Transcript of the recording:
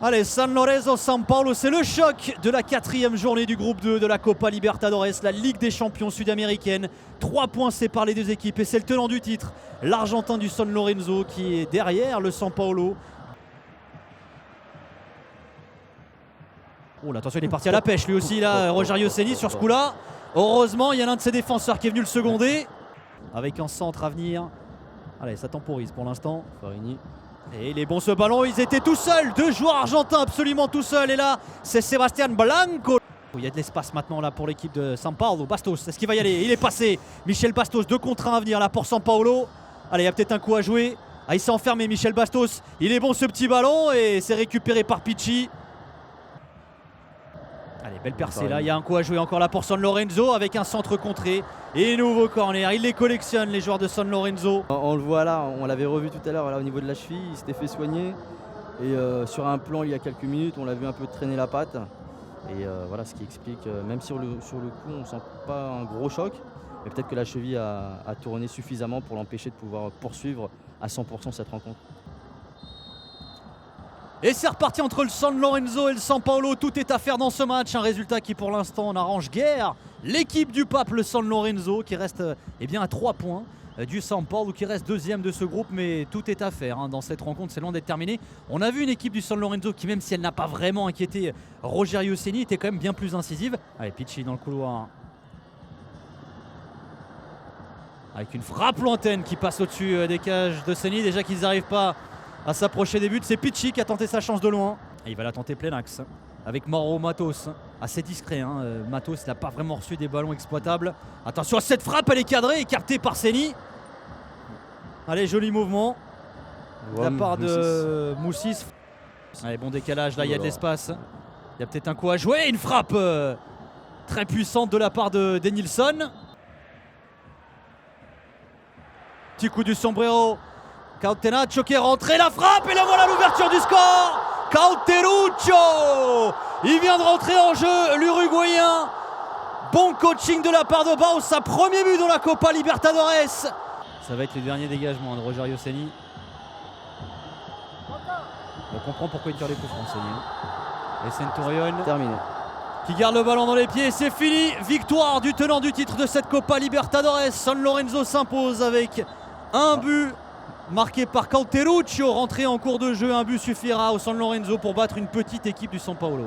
Allez, San Lorenzo, San Paulo, c'est le choc de la 4e journée du groupe 2 de la Copa Libertadores, la Ligue des champions sud-américaine. 3 points séparent les deux équipes et c'est le tenant du titre, l'Argentin du San Lorenzo, qui est derrière le San Paulo. Oh, attention, il est parti à la pêche lui aussi, là, Rogerio Ceni sur ce coup-là. Heureusement, il y a l'un de ses défenseurs qui est venu le seconder. Avec un centre à venir. Allez, ça temporise pour l'instant. Farini. Et il est bon ce ballon, ils étaient tout seuls, deux joueurs argentins absolument tout seuls. Et là, c'est Sebastián Blanco. Il y a de l'espace maintenant là pour l'équipe de San Paulo. Bastos, est-ce qu'il va y aller? Il est passé. Michel Bastos, 2 contre 1 à venir là pour San Paulo. Allez, il y a peut-être un coup à jouer. Ah, il s'est enfermé Michel Bastos. Il est bon ce petit ballon et c'est récupéré par Pichi. Allez, belle percée là, il y a un coup à jouer encore là pour San Lorenzo avec un centre contré et nouveau corner. Il les collectionne les joueurs de San Lorenzo. On le voit là, on l'avait revu tout à l'heure au niveau de la cheville, il s'était fait soigner. Et sur un plan il y a quelques minutes, on l'a vu un peu traîner la patte. Et voilà ce qui explique, même sur le coup on ne sent pas un gros choc, mais peut-être que la cheville a tourné suffisamment pour l'empêcher de pouvoir poursuivre à 100% cette rencontre. Et c'est reparti entre le San Lorenzo et le San Paulo. Tout est à faire dans ce match. Un résultat qui pour l'instant n'arrange guère l'équipe du pape, le San Lorenzo, qui reste bien, à 3 points du San Paulo, qui reste 2e de ce groupe. Mais tout est à faire dans cette rencontre, c'est loin d'être terminé. On a vu une équipe du San Lorenzo qui, même si elle n'a pas vraiment inquiété Rogerio Ceni, était quand même bien plus incisive. Allez, Pichi dans le couloir. Avec une frappe lointaine qui passe au-dessus des cages de Ceni. Déjà qu'ils n'arrivent pas à s'approcher des buts, c'est Pichi qui a tenté sa chance de loin. Et il va la tenter plein axe avec Mauro Matos, assez discret. Matos n'a pas vraiment reçu des ballons exploitables. Attention à cette frappe, elle est cadrée, écartée par Ceni. Allez, joli mouvement de la part de Moussis. Allez, bon décalage, là il y a de l'espace. Il y a peut-être un coup à jouer, une frappe très puissante de la part de Denilson. Petit coup du sombrero. Cauteruccio qui est rentré, la frappe et là voilà l'ouverture du score. Cauteruccio, il vient de rentrer en jeu, l'Uruguayen. Bon coaching de la part de Baus, sa premier but dans la Copa Libertadores. Ça va être le dernier dégagement de Rogerio Ceni. On comprend pourquoi il tire les coups francs, Ceni. Et Centurion terminé, qui garde le ballon dans les pieds, c'est fini. Victoire du tenant du titre de cette Copa Libertadores. San Lorenzo s'impose avec un but marqué par Cauteruccio, rentré en cours de jeu. Un but suffira au San Lorenzo pour battre une petite équipe du San Paulo.